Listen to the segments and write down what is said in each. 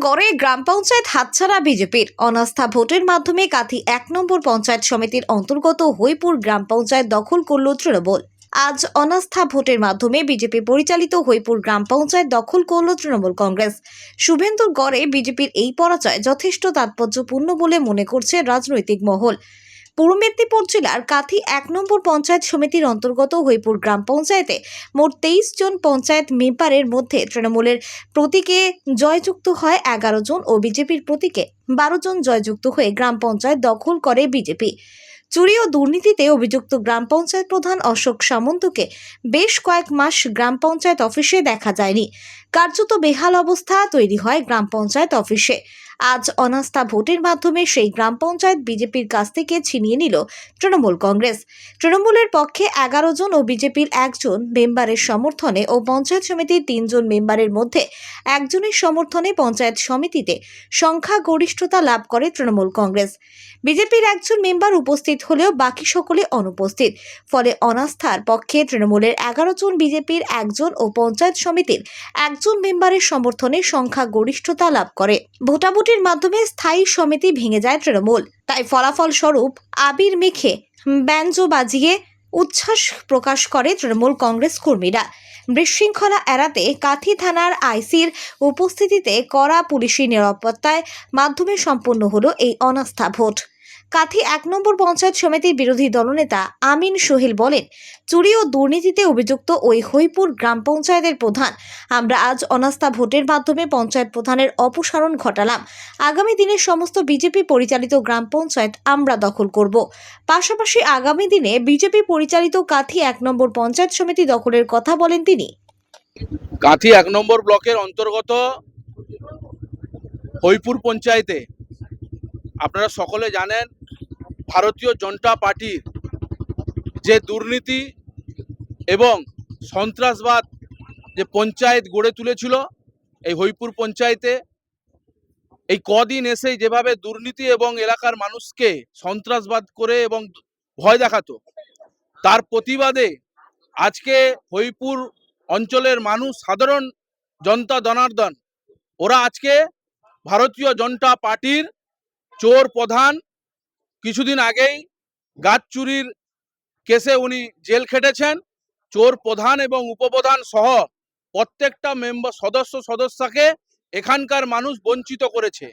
গড়ে গ্রাম পঞ্চায়েত হাতছাড়া বিজেপির অনাস্থা ভোটের মাধ্যমে কাথি 1 নম্বর পঞ্চায়েত সমিতির অন্তর্গত হইপুর গ্রাম পঞ্চায়েত দখল করল তৃণমূল। আজ অনাস্থা ভোটের মাধ্যমে বিজেপি পরিচালিত হইপুর গ্রাম পঞ্চায়েত দখল করল তৃণমূল কংগ্রেস। শুভেন্দুর গড়ে বিজেপির এই পরাজয় যথেষ্ট তাৎপর্যপূর্ণ বলে মনে করছে রাজনৈতিক মহল। পূর্ব মেদিনীপুর জেলার কাথি 1 নম্বর পঞ্চায়েত সমিতির অন্তর্গত হইপুর গ্রাম পঞ্চায়েতে মোট 23 জন পঞ্চায়েত মেম্বারের মধ্যে তৃণমূলের প্রতীকে জয়যুক্ত হয় 11 জন ও বিজেপির প্রতীকে 12 জন জয়যুক্ত হয়ে গ্রাম পঞ্চায়েত দখল করে বিজেপি। চুরি ও দুর্নীতিতে অভিযুক্ত গ্রাম পঞ্চায়েত প্রধান অশোক সামন্তকে বেশ কয়েক মাস গ্রাম পঞ্চায়েত অফিসে দেখা যায়নি। কার্যত বেহাল অবস্থা তৈরি হয় গ্রাম পঞ্চায়েত অফিসে। আজ অনাস্থা ভোটের মাধ্যমে সেই গ্রাম পঞ্চায়েত বিজেপির কাছ থেকে ছিনিয়ে নিল তৃণমূল কংগ্রেস। তৃণমূলের পক্ষে 11 জন ও বিজেপির 1 জন মেম্বারের সমর্থনে ও পঞ্চায়েত সমিতির 3 জন মেম্বারের মধ্যে একজনের সমর্থনে পঞ্চায়েত সমিতিতে সংখ্যাগরিষ্ঠতা লাভ করে তৃণমূল কংগ্রেস। বিজেপির 1 জন মেম্বার উপস্থিত হলেও বাকি সকলে অনুপস্থিত। ফলে অনাস্থার পক্ষে তৃণমূলের 11 জন, বিজেপির 1 জন ও পঞ্চায়েত সমিতির 1 জন মেম্বারের সমর্থনে সংখ্যাগরিষ্ঠতা লাভ করে। ভোটাভুটির মাধ্যমে স্থায়ী সমিতি ভেঙে যায় তৃণমূল। তাই ফলাফল স্বরূপ আবির মেখে ব্যঞ্জ বাজিয়ে উচ্ছ্বাস প্রকাশ করে তৃণমূল কংগ্রেস কর্মীরা। বিশৃঙ্খলা এড়াতে কাথি থানার আইসির উপস্থিতিতে কড়া পুলিশি নিরাপত্তার মাধ্যমে সম্পন্ন হলো এই অনাস্থা ভোট। কাথি 1 নম্বর পঞ্চায়েত সমিতির বিরোধী দলনেতা আমিন সোহেল বলেন, চুরি ও দুর্নীতিতে অভিযুক্ত ওই হইপুর গ্রাম পঞ্চায়েতের প্রধান। আমরা আজ অনাস্থা ভোটের মাধ্যমে পঞ্চায়েত প্রধানের অপসারণ ঘটালাম। আগামী দিনে সমস্ত বিজেপি পরিচালিত গ্রাম পঞ্চায়েত আমরা দখল করব। পাশাপাশি আগামী দিনে বিজেপি পরিচালিত কাথি 1 নম্বর পঞ্চায়েত সমিতি দখলের কথা বলেন তিনি। কাথি 1 নম্বর ব্লকের অন্তর্গত হইপুর পঞ্চায়েতে আপনারা সকলে জানেন, ভারতীয় জনতা পার্টির যে দুর্নীতি এবং সন্ত্রাসবাদ যে পঞ্চায়েত গড়ে তুলেছিল এই হইপুর পঞ্চায়েতে, এই কদিন এসেই যেভাবে দুর্নীতি এবং এলাকার মানুষকে সন্ত্রাসবাদ করে এবং ভয় দেখাতো, তার প্রতিবাদে আজকে হইপুর অঞ্চলের মানুষ, সাধারণ জনতা জনার্দন, ওরা আজকে ভারতীয় জনতা পার্টির চোর প্রধান, কিছুদিন আগেই গাছ চুরির কেসে উনি জেল খেটেছেন, চোর প্রধান এবং উপপ্রধান সহ প্রত্যেকটা মেম্বার সদস্যকে এখানকার মানুষ বঞ্চিত করেছে।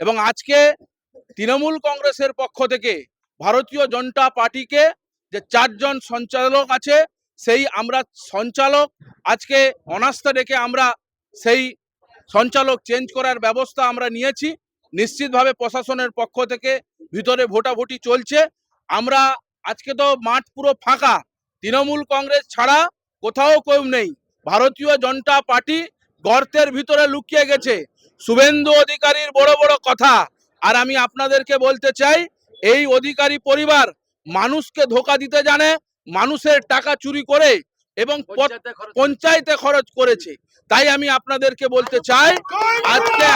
এবং আজকে তৃণমূল কংগ্রেসের পক্ষ থেকে ভারতীয় জনতা পার্টিকে যে 4 জন সঞ্চালক আছে, সেই আমরা সঞ্চালক আজকে অনাস্থা রেখে আমরা সেই সঞ্চালক চেঞ্জ করার ব্যবস্থা আমরা নিয়েছি। নিশ্চিতভাবে প্রশাসনের পক্ষ থেকে ভিতরে ভোটাভুটি চলছে। আমরা আজকে তো মাঠ পুরো ফাঁকা, তৃণমূল কংগ্রেস ছাড়া কোথাও কেউ নেই। ভারতীয় জনতা পার্টি গর্তের ভিতরে লুকিয়ে গেছে। শুভেন্দু অধিকারীর বড় বড় কথা, আর আমি আপনাদেরকে বলতে চাই, এই অধিকারী পরিবার মানুষকে ধোঁকা দিতে জানে, মানুষের টাকা চুরি করে এবং পঞ্চায়েতে খরচ করেছে। তাই আমি আপনাদেরকে বলতে চাই, আজকে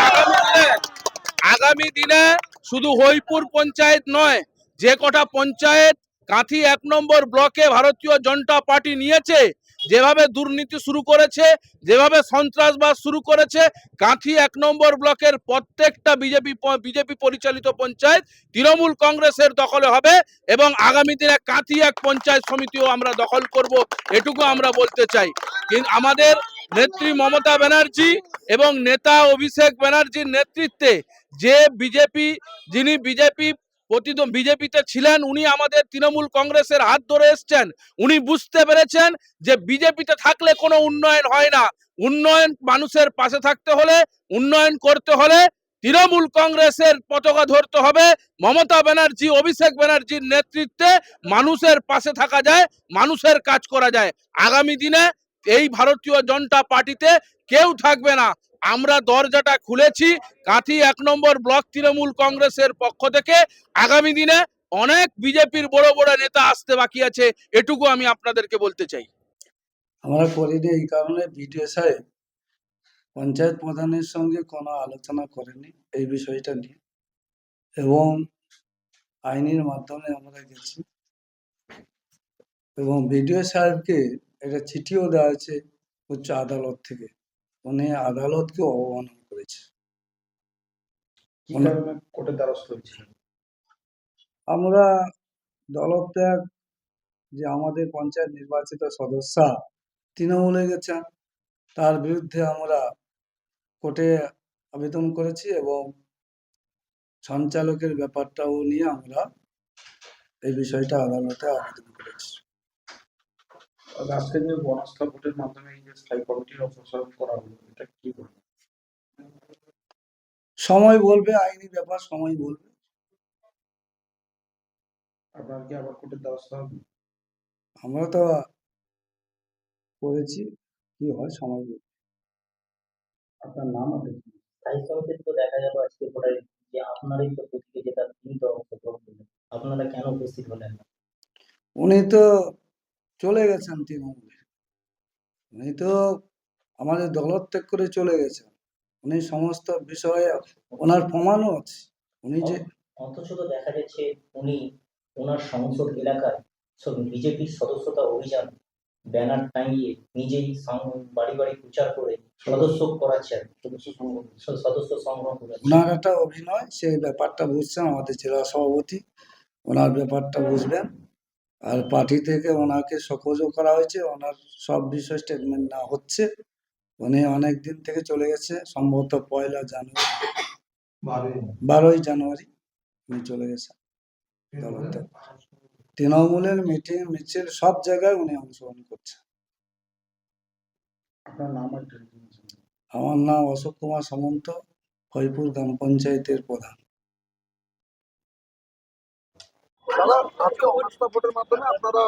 আগামী দিনে শুধু হইপুর পঞ্চায়েত নয়, যে কটা পঞ্চায়েত কাথি 1 নম্বর ব্লকে ভারতীয় জনতা পার্টি নিয়েছে, যেভাবে দুর্নীতি শুরু করেছে, যেভাবে সন্ত্রাসবাদ শুরু করেছে, কাথি 1 নম্বর ব্লকের প্রত্যেকটা বিজেপি পরিচালিত পঞ্চায়েত তৃণমূল কংগ্রেসের দখলে হবে এবং আগামী দিনে কাথি 1 পঞ্চায়েত সমিতিও আমরা দখল করব, এটুকু আমরা বলতে চাই। কিন্তু আমাদের নেত্রী মমতা ব্যানার্জি এবং নেতা অভিষেক ব্যানার্জির নেতৃত্বে যে যিনি বিজেপিতে ছিলেন, উনি আমাদের তৃণমূল কংগ্রেসের হাত ধরে এসছেন। উনি বুঝতে পেরেছেন যে বিজেপিতে থাকলে কোনো উন্নয়ন হয় না। উন্নয়ন, মানুষের পাশে থাকতে হলে, উন্নয়ন করতে হলে তৃণমূল কংগ্রেসের পতাকা ধরতে হবে। মমতা ব্যানার্জি, অভিষেক ব্যানার্জির নেতৃত্বে মানুষের পাশে থাকা যায়, মানুষের কাজ করা যায়। আগামী দিনে এই ভারতীয় জনতা পার্টিতে কেউ থাকবে না। আমরা দরজাটা খুলেছি। কাথি 1 নম্বর ব্লক তৃণমূল কংগ্রেসের পক্ষ থেকে আগামী দিনে অনেক বিজেপির বড় বড় নেতা আসতে বাকি আছে, এটুকু আমি আপনাদেরকে বলতে চাই। আমরা করিনি এই কারণে বিডিও সাহেব পঞ্চায়েত প্রধানের সঙ্গে কোনো আলোচনা করেনি এই বিষয়টা নিয়ে, এবং আইনের মাধ্যমে আমরা গেছি এবং বিডিও সাহেবকে একটা চিঠিও দেওয়া হয়েছে উচ্চ আদালত থেকে। উনি আদালতকে অবমাননা করেছে। কি কারণে কোর্টের দ্বারস্থ হয়েছিলেন? আমরা দলত্যাগ যে আমাদের পঞ্চায়েত নির্বাচিত সদস্য তৃণমূলে গেছেন, তার বিরুদ্ধে আমরা কোর্টে আবেদন করেছি এবং সঞ্চালকের ব্যাপারটাও নিয়ে আমরা এই বিষয়টা আদালতে আবেদন করেছি। আর আজকে যে বনস্থা ভোটের মাধ্যমে এই যে স্থায়ী কমিটির অপসারণ করা হলো, এটা কি বলবেন? সময় বলবে, আইনি ব্যাপার সময় বলবে। আপনার কি আবার কোর্টের দ্বারস্থ হবেন? আমরা তো করেছি, কি হয় সময় বলবে। আপনার নাম আর দেখুন। স্থায়ী সমিতির তো দেখা গেল আজকে ভোটার যে আপনারই তো প্রতীকে যেটা তিনি তো অংশগ্রহণ করলেন, আপনারা কেন উপস্থিত হলেন না? উনি তো চলে গেছেন তৃণমূলে, উনি তো আমাদের দলত্যাগ করে চলে গেছেন। উনি সমস্ত বিষয়ে ওনার প্রমাণও আছে। উনি যে অথচ তো দেখা যাচ্ছে উনি ওনার সংসদ এলাকায় বিজেপির সদস্যতা অভিযান ব্যানার টাঙিয়ে নিজেই বাড়ি বাড়ি প্রচার করে সদস্য করাচ্ছেন, সদস্য সংগ্রহ করেছেন। ওনার একটা অভিনয়, সেই ব্যাপারটা বুঝছেন আমাদের জেলা সভাপতি, ওনার ব্যাপারটা বুঝবেন। আর পার্টি থেকে ওনাকে সকোজও করা হয়েছে, ওনার সব বিষয় স্টেটমেন্ট নেওয়া হচ্ছে। উনি অনেক দিন থেকে চলে গেছে, সম্ভবত 1 জানুয়ারি 12ই জানুয়ারি উনি চলে গেছে দলত্যাগ। তৃণমূলের মিটিং মিছিল সব জায়গায় উনি অংশগ্রহণ করছেন। আপনার নাম আর দেখুন। আমার নাম অশোক কুমার সামন্ত, হরিপুর গ্রাম পঞ্চায়েতের প্রধান। দাদা, আজকে অনাস্থা ভোটের মাধ্যমে আপনারা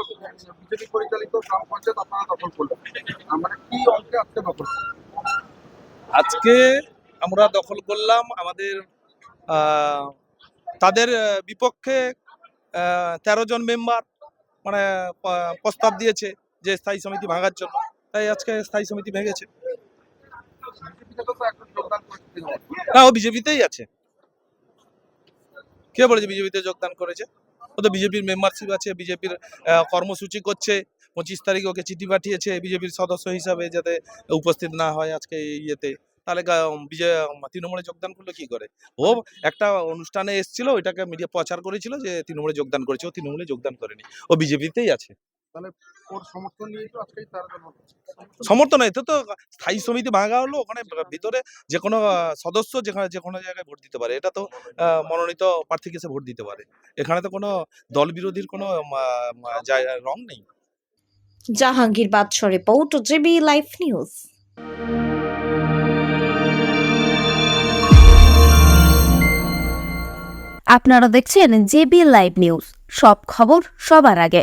বিজেপি পরিচালিত গ্রাম পঞ্চায়েত আপনারা দখল করলেন, মানে কি অঙ্কে আজকে দখল করলেন? আজকে আমরা দখল করলাম আমাদের তাদের বিপক্ষে 13 জন মেম্বার মানে প্রস্তাব দিয়েছে যে স্থায়ী সমিতি ভাঙার জন্য, তাই আজকে স্থায়ী সমিতি ভেঙেছে। বিজেপিতে তো একজন যোগদান করেছে তৃণমূল। না, ও বিজেপিতেই আছে। কে বলেছে বিজেপিতে যোগদান করেছে? ও তো বিজেপির মেম্বারশিপ আছে, বিজেপির কর্মসূচি করছে। 25 তারিখ ওকে চিঠি পাঠিয়েছে বিজেপির সদস্য হিসাবে যাতে উপস্থিত না হয় আজকে এই ইয়েতে। তাহলে তৃণমূলে যোগদান করলো কি করে? ও একটা অনুষ্ঠানে এসেছিল, ওইটাকে মিডিয়া প্রচার করেছিল যে তৃণমূলে যোগদান করেছে। ও তৃণমূলে যোগদান করেনি, ও বিজেপিতেই আছে। তাহলে ওর সমর্থন নিয়ে তো আজকে তারা সমর্থন এতে তো স্থায়ী সমিতি ভাঙা হলো, ওখানে ভিতরে যে কোনো সদস্য যে কোনো জায়গায় ভোট দিতে পারে। এটা তো মনোনীত প্রার্থীকে এসে ভোট দিতে পারে। এখানে তো কোনো দল বিরোধীর কোনো রং নেই। জাহাঙ্গীর বাদশা রিপোর্ট, জিবি লাইভ নিউজ। আপনারা দেখছেন জেবি লাইভ নিউজ, সব খবর সবার আগে।